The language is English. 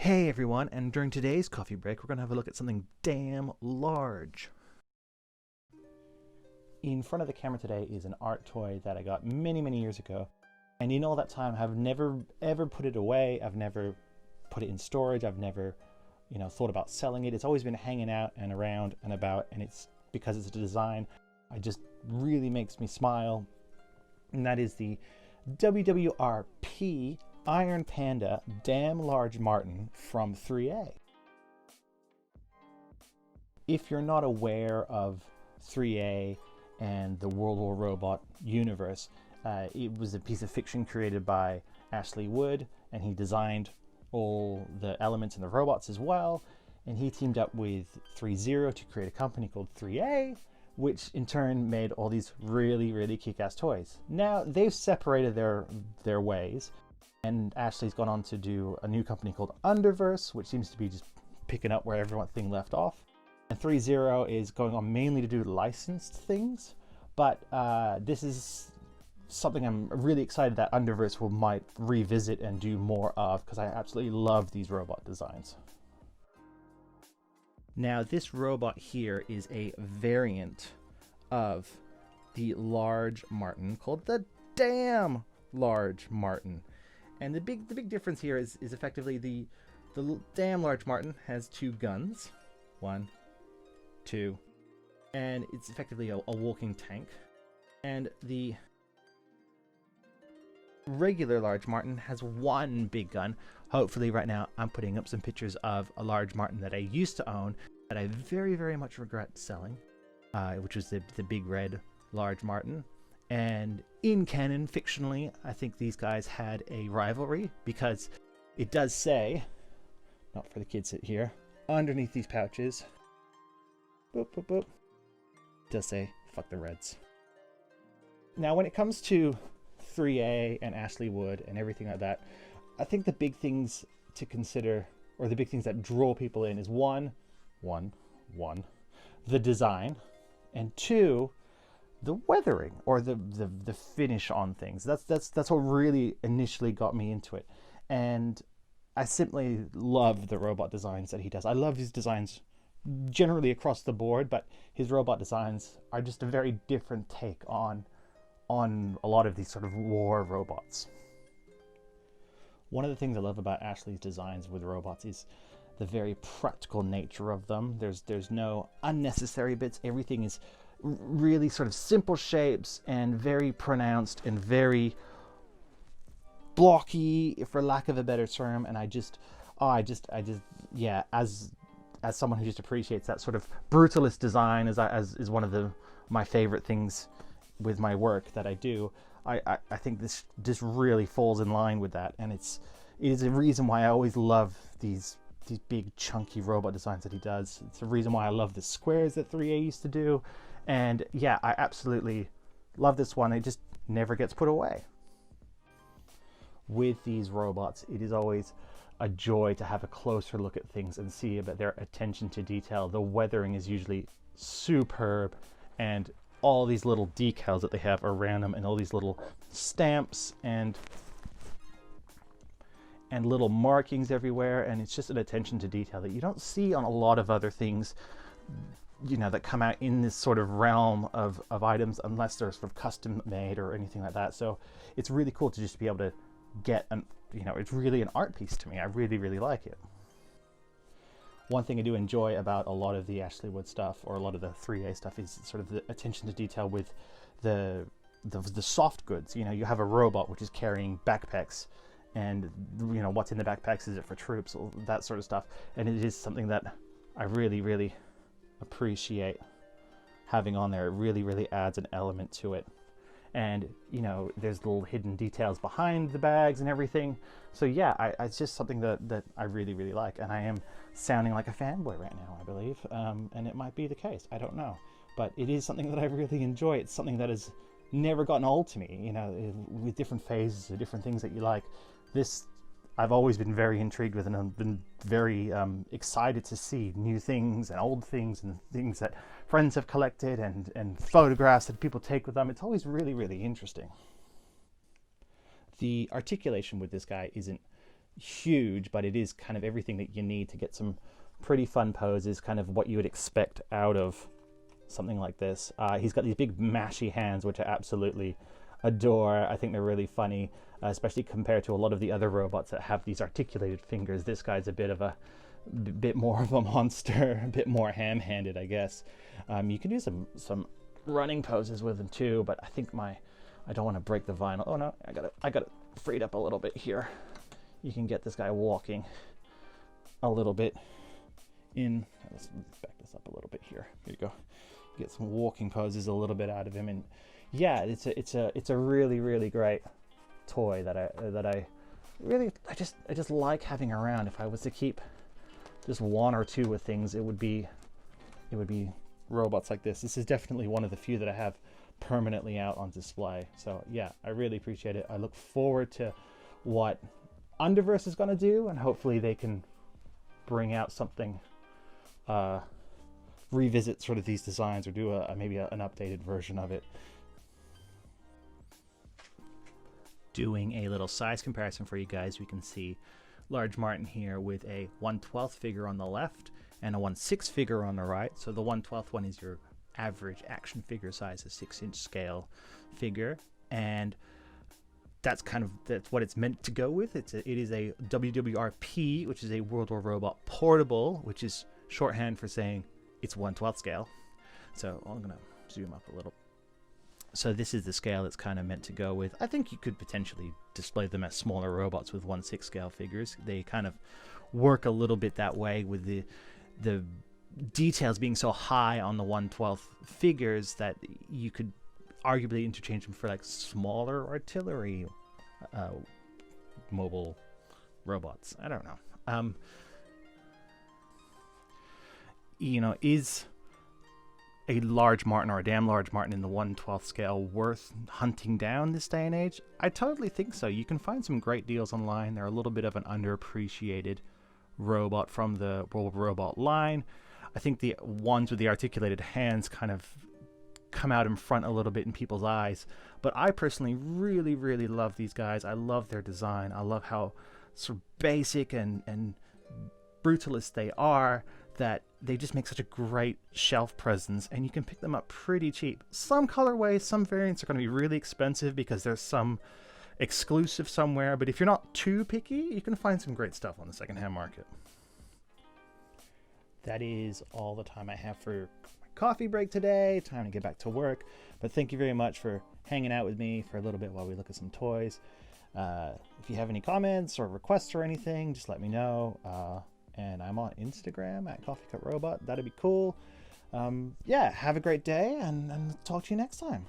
Hey everyone, and during today's coffee break, we're going to have a look at something damn large. In front of the camera today is an art toy that I got many years ago. And in all that time, I've never ever put it away. I've never put it in storage. I've never, thought about selling it. It's always been hanging out and around and about, and it's because it's a design. It just really makes me smile. And that is the WWRp Iron Panda Damn Large Martin from ThreeA. If you're not aware of ThreeA and the World War Robot universe, it was a piece of fiction created by Ashley Wood, and he designed all the elements and the robots as well. And he teamed up with ThreeA to create a company called ThreeA, which in turn made all these really kick-ass toys. Now they've separated their ways, and Ashley's gone on to do a new company called Underverse, which seems to be just picking up where everything left off. And ThreeA is going on mainly to do licensed things, but this is something I'm really excited that Underverse might revisit and do more of, because I absolutely love these robot designs. Now this robot here is a variant of the large Martin called the Damn Large Martin. And the big difference here is effectively the Damn Large Martin has two guns, 1, 2, and it's effectively a walking tank. And the regular Large Martin has one big gun. Hopefully right now I'm putting up some pictures of a Large Martin that I used to own that I very much regret selling, which was the big red Large Martin. And in canon, fictionally, I think these guys had a rivalry, because it does say, not for the kids here, underneath these pouches, boop, boop, boop, it does say, fuck the Reds. Now, when it comes to ThreeA and Ashley Wood and everything like that, I think the big things to consider, or the big things that draw people in, is one, the design, and 2, the weathering, or the finish on things. That's what really initially got me into it. And I simply love the robot designs that he does. I love his designs generally across the board, but his robot designs are just a very different take on a lot of these sort of war robots. One of the things I love about Ashley's designs with robots is the very practical nature of them. There's no unnecessary bits. Everything is really sort of simple shapes and very pronounced and very blocky, for lack of a better term. And yeah, as someone who just appreciates that sort of brutalist design as is one of my favorite things with my work that I do, I think this really falls in line with that. And it is a reason why I always love these big chunky robot designs that he does. It's a reason why I love the squares that ThreeA used to do. And yeah, I absolutely love this one. It just never gets put away. With these robots, it is always a joy to have a closer look at things and see about their attention to detail. The weathering is usually superb, and all these little decals that they have around them, and all these little stamps and little markings everywhere, and it's just an attention to detail that you don't see on a lot of other things, that come out in this sort of realm of items, unless they're sort of custom made or anything like that. So it's really cool to just be able to get it's really an art piece to me. I really like it. One thing I do enjoy about a lot of the Ashley Wood stuff, or a lot of the ThreeA stuff, is sort of the attention to detail with the soft goods. You have a robot which is carrying backpacks, and what's in the backpacks, is it for troops, that sort of stuff. And it is something that I really appreciate having on there. It really adds an element to it. And there's little hidden details behind the bags and everything. So yeah, it's just something that I really like. And I am sounding like a fanboy right now, I believe, and it might be the case, I don't know, but it is something that I really enjoy. It's something that has never gotten old to me, with different phases, the different things that you like. This I've always been very intrigued with, and I've been very excited to see new things and old things and things that friends have collected, and photographs that people take with them. It's always really interesting. The articulation with this guy isn't huge, but it is kind of everything that you need to get some pretty fun poses, kind of what you would expect out of something like this. He's got these big mashy hands, which I absolutely adore. I think they're really funny, especially compared to a lot of the other robots that have these articulated fingers. This guy's a bit more of a monster, a bit more ham-handed, I guess. You can do some running poses with him too, but I think I don't want to break the vinyl. Oh no, I got it freed up a little bit here. You can get this guy walking a little bit in. Let's back this up a little bit here. Here you go. Get some walking poses a little bit out of him, and yeah, it's a really, really great toy that I just like having around. If I was to keep just one or two with things, it would be robots like this. This is definitely one of the few that I have permanently out on display. So yeah, I really appreciate it. I look forward to what Underverse is going to do, and hopefully they can bring out something, revisit sort of these designs, or do maybe an updated version of it. Doing a little size comparison for you guys, we can see Large Martin here with a 1/12 figure on the left and a 1/6 figure on the right. So the 1/12 one is your average action figure size, a 6-inch scale figure, and that's what it's meant to go with. It is a WWRp, which is a World War Robot portable, which is shorthand for saying it's 1/12 scale. So I'm gonna zoom up a little. So this is the scale it's kind of meant to go with. I think you could potentially display them as smaller robots with 1/6 scale figures. They kind of work a little bit that way, with the details being so high on the 1/12 figures that you could arguably interchange them for like smaller artillery mobile robots. I don't know. You know, is a Large Martin or a damn Large Martin in the 1/12 scale worth hunting down this day and age? I totally think so. You can find some great deals online. They're a little bit of an underappreciated robot from the World War Robot line. I think the ones with the articulated hands kind of come out in front a little bit in people's eyes, but I personally really, really love these guys. I love their design. I love how sort of basic and brutalist they are, that they just make such a great shelf presence, and you can pick them up pretty cheap. Some colorways, some variants are going to be really expensive because there's some exclusive somewhere, but if you're not too picky, you can find some great stuff on the secondhand market. That is all the time I have for my coffee break today. Time to get back to work, but thank you very much for hanging out with me for a little bit while we look at some toys. If you have any comments or requests or anything, just let me know. And I'm on Instagram at Coffee Cup Robot. That'd be cool. Yeah, have a great day, and talk to you next time.